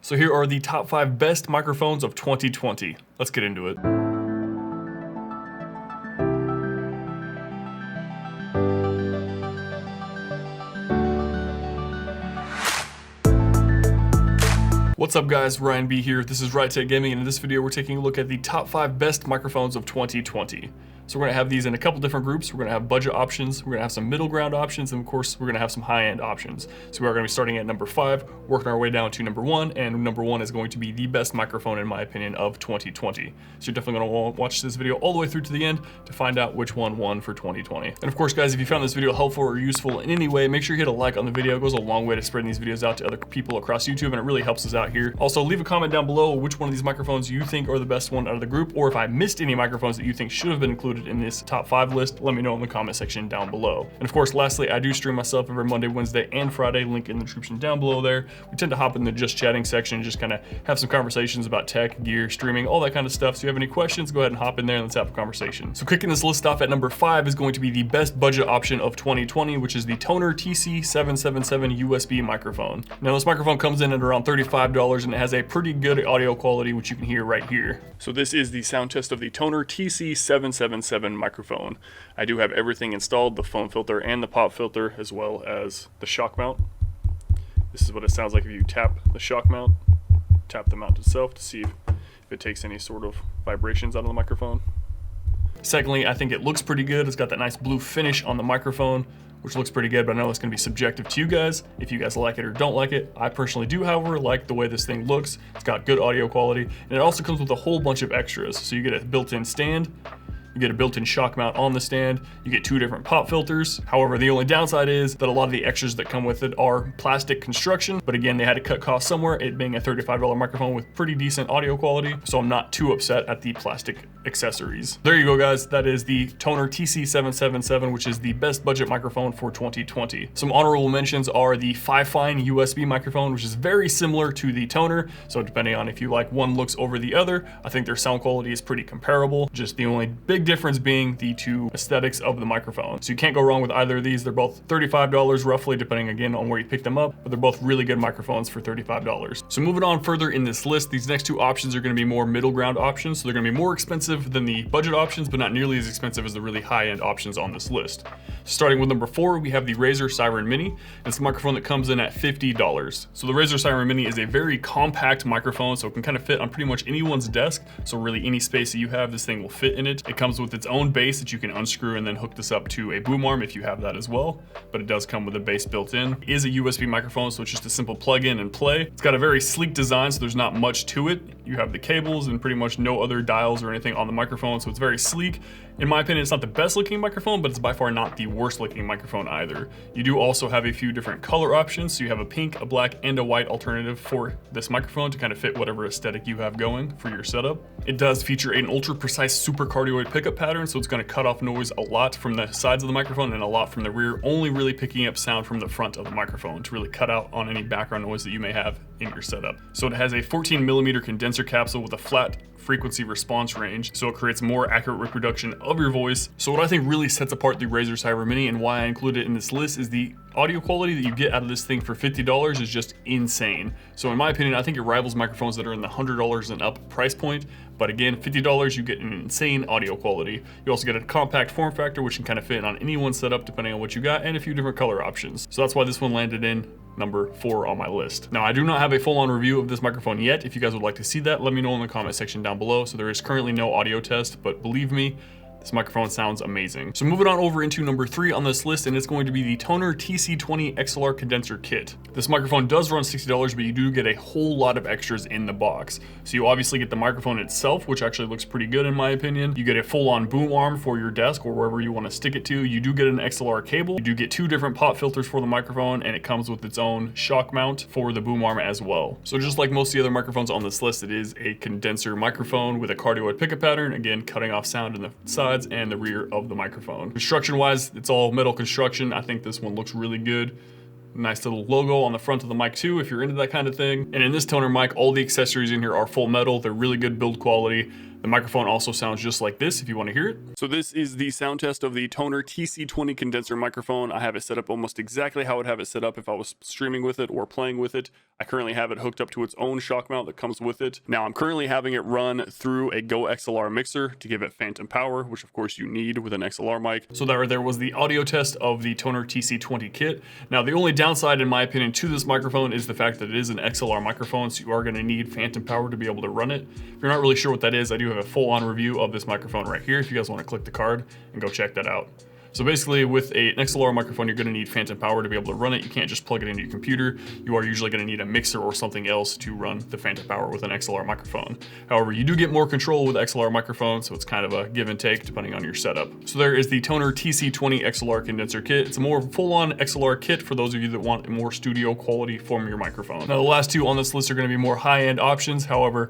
So here are the top 5 best microphones of 2020. Let's get into it. What's up guys, Ryan B here. This is RyTech Gaming, and in this video we're taking a look at the top 5 best microphones of 2020. So we're gonna have these in a couple different groups. We're gonna have budget options, we're gonna have some middle ground options, and of course we're gonna have some high-end options. So we are gonna be starting at number 5, working our way down to number 1, and number 1 is going to be the best microphone in my opinion of 2020. So you're definitely gonna watch this video all the way through to the end to find out which one won for 2020. And of course guys, if you found this video helpful or useful in any way, make sure you hit a like on the video. It goes a long way to spreading these videos out to other people across YouTube, and it really helps us out here. Also, leave a comment down below which one of these microphones you think are the best one out of the group, or if I missed any microphones that you think should have been included in this top 5 list, let me know in the comment section down below. And of course, lastly, I do stream myself every Monday, Wednesday, and Friday, link in the description down below there. We tend to hop in the just chatting section, just kind of have some conversations about tech, gear, streaming, all that kind of stuff. So if you have any questions, go ahead and hop in there and let's have a conversation. So kicking this list off at number 5 is going to be the best budget option of 2020, which is the Tonor TC777 USB microphone. Now this microphone comes in at around $35 and it has a pretty good audio quality, which you can hear right here. So this is the sound test of the Tonor TC777 microphone. I do have everything installed, the foam filter and the pop filter, as well as the shock mount. This is what it sounds like if you tap the shock mount, tap the mount itself to see if it takes any sort of vibrations out of the microphone. Secondly, I think it looks pretty good. It's got that nice blue finish on the microphone, which looks pretty good, but I know it's gonna be subjective to you guys, if you guys like it or don't like it. I personally do, however, like the way this thing looks. It's got good audio quality, and it also comes with a whole bunch of extras. So you get a built-in stand, you get a built-in shock mount on the stand, you get 2 different pop filters. However, the only downside is that a lot of the extras that come with it are plastic construction, but again, they had to cut costs somewhere, it being a $35 microphone with pretty decent audio quality, so I'm not too upset at the plastic accessories. There you go guys, that is the Tonor TC777, which is the best budget microphone for 2020. Some honorable mentions are the Fifine USB microphone, which is very similar to the Tonor, so depending on if you like one looks over the other, I think their sound quality is pretty comparable, just the only big difference being the 2 aesthetics of the microphone. So you can't go wrong with either of these. They're both $35 roughly, depending again on where you pick them up, but they're both really good microphones for $35. So moving on further in this list, these next 2 options are gonna be more middle ground options. So they're gonna be more expensive than the budget options, but not nearly as expensive as the really high-end options on this list. Starting with number 4, we have the Razer Seiren Mini. It's a microphone that comes in at $50. So the Razer Seiren Mini is a very compact microphone, so it can kind of fit on pretty much anyone's desk. So really any space that you have, this thing will fit in it. It comes with its own base that you can unscrew and then hook this up to a boom arm if you have that as well, but it does come with a base built in. It is a USB microphone, so it's just a simple plug in and play. It's got a very sleek design, so there's not much to it. You have the cables and pretty much no other dials or anything on the microphone, so it's very sleek. In my opinion, it's not the best looking microphone, but it's by far not the worst looking microphone either. You do also have a few different color options, so you have a pink, a black, and a white alternative for this microphone to kind of fit whatever aesthetic you have going for your setup. It does feature an ultra precise super cardioid pickup pattern, so it's going to cut off noise a lot from the sides of the microphone and a lot from the rear, only really picking up sound from the front of the microphone to really cut out on any background noise that you may have in your setup. So it has a 14mm condenser capsule with a flat frequency response range, so it creates more accurate reproduction of your voice. So what I think really sets apart the Razer Seiren Mini and why I include it in this list is the audio quality that you get out of this thing for $50 is just insane. So in my opinion, I think it rivals microphones that are in the $100 and up price point. But again, $50, you get an insane audio quality. You also get a compact form factor, which can kind of fit on anyone's setup depending on what you got, and a few different color options. So that's why this one landed in number 4 on my list. Now, I do not have a full-on review of this microphone yet. If you guys would like to see that, let me know in the comment section down below. So there is currently no audio test, but believe me, this microphone sounds amazing. So moving on over into number 3 on this list, and it's going to be the Tonor TC20 XLR condenser kit. This microphone does run $60, but you do get a whole lot of extras in the box. So you obviously get the microphone itself, which actually looks pretty good in my opinion. You get a full-on boom arm for your desk or wherever you want to stick it to. You do get an XLR cable. You do get 2 different pop filters for the microphone, and it comes with its own shock mount for the boom arm as well. So just like most of the other microphones on this list, it is a condenser microphone with a cardioid pickup pattern, again, cutting off sound in the sides and the rear of the microphone. Construction wise, it's all metal construction. I think this one looks really good. Nice little logo on the front of the mic too, if you're into that kind of thing. And in this Tonor mic, all the accessories in here are full metal. They're really good build quality. The microphone also sounds just like this if you want to hear it. So this is the sound test of the Tonor TC20 condenser microphone. I have it set up almost exactly how I would have it set up if I was streaming with it or playing with it. I currently have it hooked up to its own shock mount that comes with it. Now I'm currently having it run through a Go XLR mixer to give it phantom power, which of course you need with an XLR mic. So that right there was the audio test of the Tonor TC20 kit. Now the only downside in my opinion to this microphone is the fact that it is an XLR microphone, so you are going to need phantom power to be able to run it. If you're not really sure what that is, I do have a full-on review of this microphone right here if you guys want to click the card and go check that out. So basically with an XLR microphone, you're going to need phantom power to be able to run it. You can't just plug it into your computer. You are usually going to need a mixer or something else to run the phantom power with an XLR microphone. However, you do get more control with XLR microphones, so it's kind of a give and take depending on your setup. So there is the Tonor TC20 XLR condenser kit. It's a more full-on XLR kit for those of you that want more studio quality from your microphone. Now the last two on this list are going to be more high-end options. However,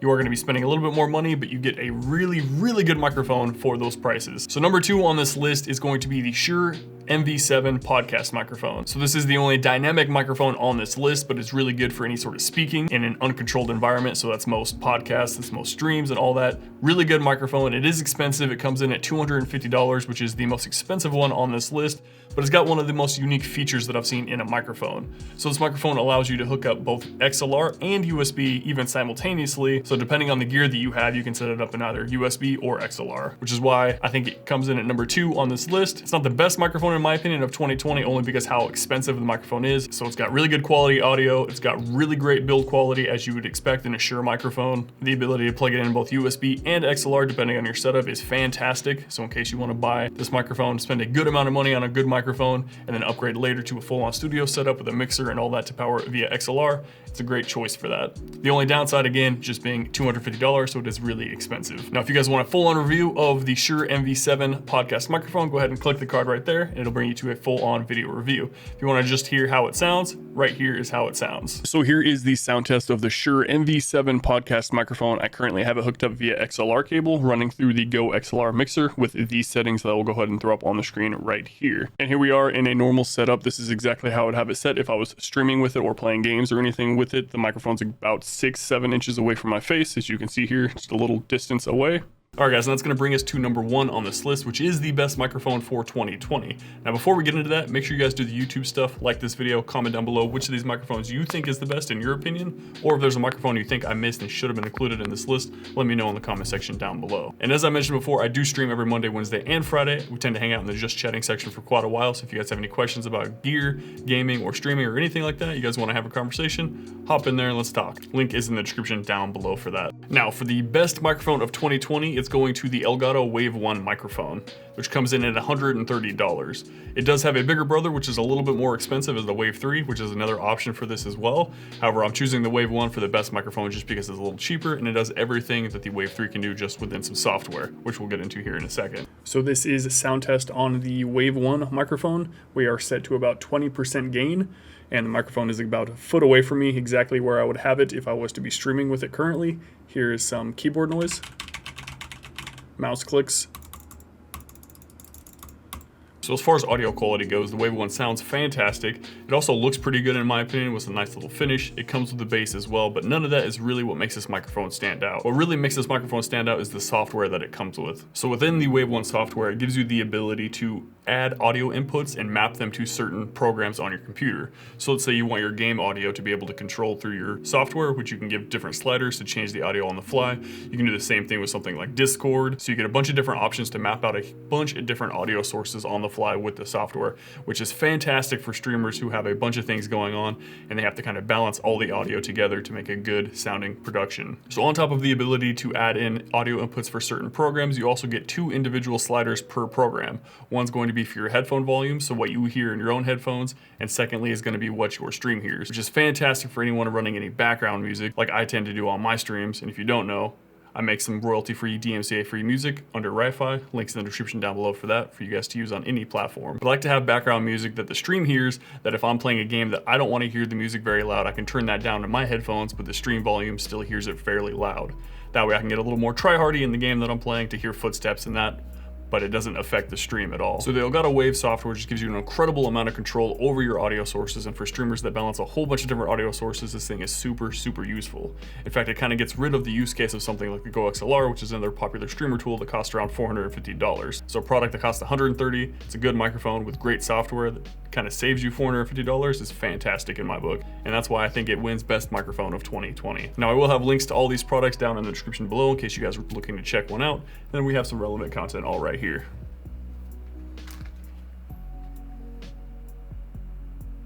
you are going to be spending a little bit more money, but you get a really, really good microphone for those prices. So number 2 on this list is going to be the Shure Mv7 podcast microphone. So this is the only dynamic microphone on this list, but it's really good for any sort of speaking in an uncontrolled environment. So that's most podcasts, that's most streams and all that. Really good microphone. It is expensive. It comes in at $250, which is the most expensive one on this list, but it's got one of the most unique features that I've seen in a microphone. So this microphone allows you to hook up both XLR and USB even simultaneously. So depending on the gear that you have, you can set it up in either USB or XLR, which is why I think it comes in at number 2 on this list. It's not the best microphone in my opinion of 2020, only because how expensive the microphone is. So it's got really good quality audio. It's got really great build quality as you would expect in a Shure microphone. The ability to plug it in both USB and XLR depending on your setup is fantastic. So in case you want to buy this microphone, spend a good amount of money on a good microphone and then upgrade later to a full-on studio setup with a mixer and all that to power it via XLR, it's a great choice for that. The only downside again, just being $250, so it is really expensive. Now if you guys want a full-on review of the Shure Mv7 podcast microphone, go ahead and click the card right there and it'll bring you to a full-on video review. If you want to just hear how it sounds, right here is how it sounds. So here is the sound test of the Shure Mv7 podcast microphone. I currently have it hooked up via XLR cable running through the Go XLR mixer with these settings that I will go ahead and throw up on the screen right here. And here we are in a normal setup. This is exactly how I would have it set if I was streaming with it or playing games or anything with it. The microphone's about 6-7 inches away from my face, as you can see here, just a little distance away. All right guys, and that's gonna bring us to number 1 on this list, which is the best microphone for 2020. Now before we get into that, make sure you guys do the YouTube stuff, like this video, comment down below which of these microphones you think is the best in your opinion, or if there's a microphone you think I missed and should have been included in this list, let me know in the comment section down below. And as I mentioned before, I do stream every Monday, Wednesday, and Friday. We tend to hang out in the just chatting section for quite a while, so if you guys have any questions about gear, gaming, or streaming, or anything like that, you guys wanna have a conversation, hop in there and let's talk. Link is in the description down below for that. Now for the best microphone of 2020, it's going to the Elgato Wave 1 microphone, which comes in at $130. It does have a bigger brother, which is a little bit more expensive, as the Wave 3, which is another option for this as well. However, I'm choosing the Wave 1 for the best microphone just because it's a little cheaper and it does everything that the Wave 3 can do just within some software, which we'll get into here in a second. So this is a sound test on the Wave 1 microphone. We are set to about 20% gain, and the microphone is about a foot away from me, exactly where I would have it if I was to be streaming with it currently. Here is some keyboard noise. Mouse clicks. So as far as audio quality goes, the Wave 1 sounds fantastic. It also looks pretty good in my opinion with a nice little finish. It comes with the bass as well, but none of that is really what makes this microphone stand out. What really makes this microphone stand out is the software that it comes with. So within the Wave 1 software, it gives you the ability to add audio inputs and map them to certain programs on your computer. So let's say you want your game audio to be able to control through your software, which you can give different sliders to change the audio on the fly. You can do the same thing with something like Discord. So you get a bunch of different options to map out a bunch of different audio sources on the fly with the software, which is fantastic for streamers who have a bunch of things going on and they have to kind of balance all the audio together to make a good sounding production. So on top of the ability to add in audio inputs for certain programs, you also get 2 individual sliders per program. One's going to be for your headphone volume, so what you hear in your own headphones, and secondly is going to be what your stream hears, which is fantastic for anyone running any background music like I tend to do on my streams. And if you don't know, I make some royalty-free, DMCA-free music under RyFi. Links in the description down below for that, for you guys to use on any platform. But I like to have background music that the stream hears, that if I'm playing a game that I don't want to hear the music very loud, I can turn that down to my headphones, but the stream volume still hears it fairly loud. That way I can get a little more try-hardy in the game that I'm playing to hear footsteps and that. but it doesn't affect the stream at all. So the Elgato Wave software just gives you an incredible amount of control over your audio sources, and for streamers that balance a whole bunch of different audio sources, this thing is super useful. In fact, it kind of gets rid of the use case of something like the Go XLR, which is another popular streamer tool that costs around $450. So a product that costs $130, it's a good microphone with great software that kind of saves you $450 is fantastic in my book, and that's why I think it wins best microphone of 2020. Now I will have links to all these products down in the description below in case you guys are looking to check one out, and then we have some relevant content all right here.